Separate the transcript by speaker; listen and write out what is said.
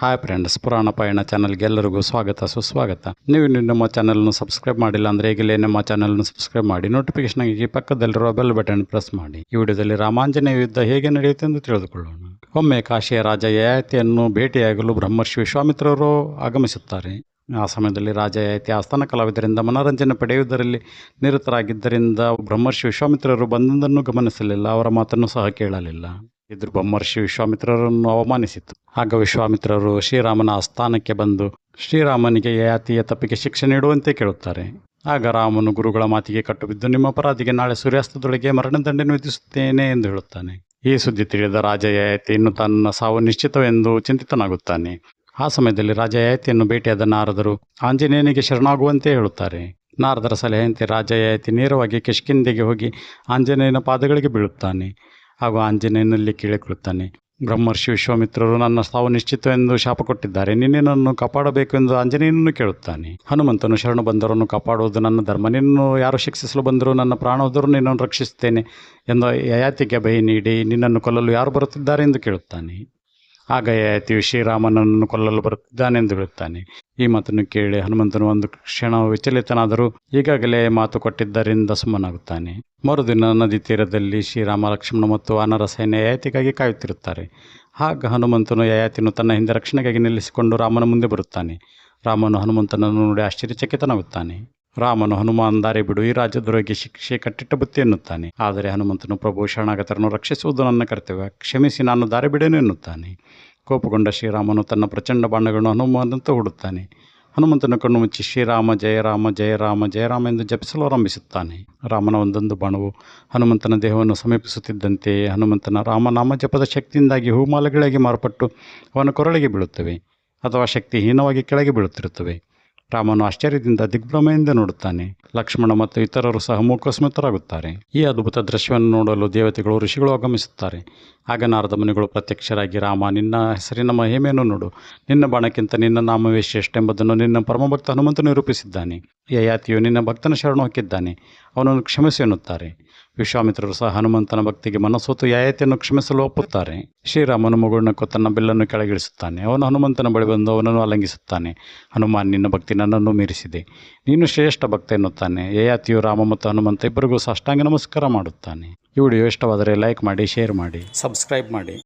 Speaker 1: Hi friends, ಪುರಾಣ ಪಯಣ ಚಾನಲ್ಗೆ ಎಲ್ಲರಿಗೂ ಸ್ವಾಗತ ಸುಸ್ವಾಗತ. ನೀವು ನಮ್ಮ ಚಾನಲ್ನ ಸಬ್ಸ್ಕ್ರೈಬ್ ಮಾಡಿಲ್ಲ ಅಂದರೆ ಈಗಲೇ ನಮ್ಮ ಚಾನಲ್ನ ಸಬ್ಸ್ಕ್ರೈಬ್ ಮಾಡಿ, ನೋಟಿಫಿಕೇಶನ್ಗೆ ಪಕ್ಕದಲ್ಲಿರುವ ಬೆಲ್ ಬಟನ್ ಪ್ರೆಸ್ ಮಾಡಿ. ಈ ವಿಡಿಯೋದಲ್ಲಿ ರಾಮಾಂಜನೇಯ ಯುದ್ಧ ಹೇಗೆ ನಡೆಯುತ್ತೆ ಎಂದು ತಿಳಿದುಕೊಳ್ಳೋಣ. ಒಮ್ಮೆ ಕಾಶಿಯ ರಾಜ ಯಯಾತಿಯನ್ನು ಭೇಟಿಯಾಗಲು ಬ್ರಹ್ಮರ್ಷಿ ವಿಶ್ವಾಮಿತ್ರರು ಆಗಮಿಸುತ್ತಾರೆ. ಆ ಸಮಯದಲ್ಲಿ ರಾಜ ಯಯಾತಿ ಆಸ್ಥಾನ ಕಲಾವಿದರಿಂದ ಮನೋರಂಜನೆ ಪಡೆಯುವುದರಲ್ಲಿ ನಿರತರಾಗಿದ್ದರಿಂದ ಬ್ರಹ್ಮರ್ಷಿ ವಿಶ್ವಾಮಿತ್ರರು ಬಂದನ್ನು ಗಮನಿಸಲಿಲ್ಲ, ಅವರ ಮಾತನ್ನು ಸಹ ಕೇಳಲಿಲ್ಲ. ಇದು ಬ್ರಹ್ಮರ್ಷಿ ವಿಶ್ವಾಮಿತ್ರರನ್ನು ಅವಮಾನಿಸಿತು. ಆಗ ವಿಶ್ವಾಮಿತ್ರರು ಶ್ರೀರಾಮನ ಆಸ್ಥಾನಕ್ಕೆ ಬಂದು ಶ್ರೀರಾಮನಿಗೆ ಯಯಾತಿಯ ತಪ್ಪಿಗೆ ಶಿಕ್ಷೆ ನೀಡುವಂತೆ ಕೇಳುತ್ತಾರೆ. ಆಗ ರಾಮನು ಗುರುಗಳ ಮಾತಿಗೆ ಕಟ್ಟುಬಿದ್ದು, ನಿಮ್ಮ ಅಪರಾಧಿಗೆ ನಾಳೆ ಸೂರ್ಯಾಸ್ತದೊಳಗೆ ಮರಣದಂಡನೆ ವಿಧಿಸುತ್ತೇನೆ ಎಂದು ಹೇಳುತ್ತಾನೆ. ಈ ಸುದ್ದಿ ತಿಳಿದ ರಾಜ ಯಯಾತಿ ಇನ್ನು ತನ್ನ ಸಾವು ನಿಶ್ಚಿತವೆಂದು ಚಿಂತಿತನಾಗುತ್ತಾನೆ. ಆ ಸಮಯದಲ್ಲಿ ರಾಜ ಯಯಾತಿಯನ್ನು ಭೇಟಿಯಾದ ನಾರದರು ಆಂಜನೇಯನಿಗೆ ಶರಣಾಗುವಂತೆ ಹೇಳುತ್ತಾರೆ. ನಾರದರ ಸಲಹೆಯಂತೆ ರಾಜ ಯಯಾತಿ ನೇರವಾಗಿ ಕಿಷ್ಕಿಂಧೆಗೆ ಹೋಗಿ ಆಂಜನೇಯನ ಪಾದಗಳಿಗೆ ಬೀಳುತ್ತಾನೆ. ಹಾಗೂ ಆಂಜನೇಯನಲ್ಲಿ ಕೇಳಿಕೊಳ್ಳುತ್ತಾನೆ, ಬ್ರಹ್ಮರ್ಷಿ ವಿಶ್ವಾಮಿತ್ರರು ನನ್ನ ಸಾವು ನಿಶ್ಚಿತವೆಂದು ಶಾಪ ಕೊಟ್ಟಿದ್ದಾರೆ, ನಿನ್ನನ್ನು ಕಾಪಾಡಬೇಕು ಎಂದು ಆಂಜನೇಯನನ್ನು ಕೇಳುತ್ತಾನೆ. ಹನುಮಂತನು ಶರಣು ಬಂದವರನ್ನು ಕಾಪಾಡುವುದು ನನ್ನ ಧರ್ಮ, ನಿನ್ನನ್ನು ಯಾರು ಶಿಕ್ಷಿಸಲು ಬಂದರೂ ನನ್ನ ಪ್ರಾಣ ಹೋದರೂ ನಿನ್ನನ್ನು ರಕ್ಷಿಸುತ್ತೇನೆ ಎಂದು ಯಯಾತಿಗೆ ಭಯ ನೀಡಿ, ನಿನ್ನನ್ನು ಕೊಲ್ಲಲು ಯಾರು ಬರುತ್ತಿದ್ದಾರೆ ಎಂದು ಕೇಳುತ್ತಾನೆ. ಆಗ ಯಯಾತಿಯು ಶ್ರೀರಾಮನನ್ನು ಕೊಲ್ಲಲು ಬರುತ್ತಿದ್ದಾನೆ ಎಂದು ಹೇಳುತ್ತಾನೆ. ಈ ಮಾತನ್ನು ಕೇಳಿ ಹನುಮಂತನು ಒಂದು ಕ್ಷಣ ವಿಚಲಿತನಾದರೂ ಈಗಾಗಲೇ ಮಾತು ಕೊಟ್ಟಿದ್ದರಿಂದ ಸುಮ್ಮನಾಗುತ್ತಾನೆ. ಮರುದಿನ ನದಿ ತೀರದಲ್ಲಿ ಶ್ರೀರಾಮ, ಲಕ್ಷ್ಮಣ ಮತ್ತು ವಾನರ ಸೈನ್ಯ ಯಯಾತಿಗಾಗಿ ಕಾಯುತ್ತಿರುತ್ತಾರೆ. ಆಗ ಹನುಮಂತನು ಯಯಾತಿಯನ್ನು ತನ್ನ ಹಿಂದೆ ರಕ್ಷಣೆಗಾಗಿ ನಿಲ್ಲಿಸಿಕೊಂಡು ರಾಮನ ಮುಂದೆ ಬರುತ್ತಾನೆ. ರಾಮನು ಹನುಮಂತನನ್ನು ನೋಡಿ ಆಶ್ಚರ್ಯಚಕಿತನಾಗುತ್ತಾನೆ. ರಾಮನು, ಹನುಮಾನ್ ದಾರಿ ಬಿಡು, ಈ ರಾಜ್ಯದ್ರೋಹಿಗೆ ಶಿಕ್ಷೆ ಕಟ್ಟಿಟ್ಟ ಬುತ್ತಿ ಎನ್ನುತ್ತಾನೆ. ಆದರೆ ಹನುಮಂತನು, ಪ್ರಭು, ಶರಣಾಗತರನ್ನು ರಕ್ಷಿಸುವುದು ನನ್ನ ಕರ್ತವ್ಯ, ಕ್ಷಮಿಸಿ, ನಾನು ದಾರಿ ಬಿಡೇನು ಎನ್ನುತ್ತಾನೆ. ಕೋಪಗೊಂಡ ಶ್ರೀರಾಮನು ತನ್ನ ಪ್ರಚಂಡ ಬಾಣಗಳನ್ನು ಹನುಮಂತ ಹೂಡುತ್ತಾನೆ. ಹನುಮಂತನ ಕಣ್ಣು ಮುಚ್ಚಿ ಶ್ರೀರಾಮ ಜಯ ರಾಮ ಜಯ ರಾಮ ಜಯ ರಾಮ ಎಂದು ಜಪಿಸಲು ಆರಂಭಿಸುತ್ತಾನೆ. ರಾಮನ ಒಂದೊಂದು ಬಾಣವು ಹನುಮಂತನ ದೇಹವನ್ನು ಸಮೀಪಿಸುತ್ತಿದ್ದಂತೆ ಹನುಮಂತನ ರಾಮನಾಮ ಜಪದ ಶಕ್ತಿಯಿಂದಾಗಿ ಹೂಮಾಲೆಗಳಾಗಿ ಮಾರ್ಪಟ್ಟು ಅವನ ಕೊರಳಿಗೆ ಬೀಳುತ್ತವೆ ಅಥವಾ ಶಕ್ತಿಹೀನವಾಗಿ ಕೆಳಗೆ ಬೀಳುತ್ತಿರುತ್ತವೆ. ರಾಮನು ಆಶ್ಚರ್ಯದಿಂದ ದಿಗ್ಭ್ರಮೆಯಿಂದ ನೋಡುತ್ತಾನೆ. ಲಕ್ಷ್ಮಣ ಮತ್ತು ಇತರರು ಸಹ ಮೂಕಸ್ಮಿತರಾಗುತ್ತಾರೆ. ಈ ಅದ್ಭುತ ದೃಶ್ಯವನ್ನು ನೋಡಲು ದೇವತೆಗಳು, ಋಷಿಗಳು ಆಗಮಿಸುತ್ತಾರೆ. ಆಗ ನಾರದ ಮುನಿಗಳು ಪ್ರತ್ಯಕ್ಷರಾಗಿ, ರಾಮ, ನಿನ್ನ ಹೆಸರಿನ ಮಹಿಮೆಯನ್ನು ನೋಡು, ನಿನ್ನ ಬಾಣಕ್ಕಿಂತ ನಿನ್ನ ನಾಮವೇ ಶ್ರೇಷ್ಠ ಎಂಬುದನ್ನು ನಿನ್ನ ಪರಮಭಕ್ತ ಹನುಮಂತ ನಿರೂಪಿಸಿದ್ದಾನೆ. ಯಯಾತಿಯು ನಿನ್ನ ಭಕ್ತನ ಶರಣು ಹಾಕಿದ್ದಾನೆ, ಅವನನ್ನು ಕ್ಷಮಿಸು ಎನ್ನುತ್ತಾರೆ. ವಿಶ್ವಾಮಿತ್ರರು ಸಹ ಹನುಮಂತನ ಭಕ್ತಿಗೆ ಮನಸೋತು ಯಯಾತಿಯನ್ನು ಕ್ಷಮಿಸಲು ಒಪ್ಪುತ್ತಾರೆ. ಶ್ರೀರಾಮನು ಮಗುವಿನಕ್ಕೂ ತನ್ನ ಬಿಲ್ಲನ್ನು ಕೆಳಗಿಳಿಸುತ್ತಾನೆ. ಅವನು ಹನುಮಂತನ ಬಳಿ ಬಂದು ಅವನನ್ನು ಆಲಿಂಗಿಸುತ್ತಾನೆ. ಹನುಮಾನ್, ನಿನ್ನ ಭಕ್ತಿ ನನ್ನನ್ನು ಮೀರಿಸಿದೆ, ನೀನು ಶ್ರೇಷ್ಠ ಭಕ್ತ ಎನ್ನುತ್ತಾನೆ. ಯಯಾತಿಯು ರಾಮ ಮತ್ತು ಹನುಮಂತ ಇಬ್ಬರಿಗೂ ಸಾಷ್ಟಾಂಗ ನಮಸ್ಕಾರ ಮಾಡುತ್ತಾನೆ. ಈ ವಿಡಿಯೋ ಇಷ್ಟವಾದರೆ ಲೈಕ್ ಮಾಡಿ, ಶೇರ್ ಮಾಡಿ, ಸಬ್ಸ್ಕ್ರೈಬ್ ಮಾಡಿ.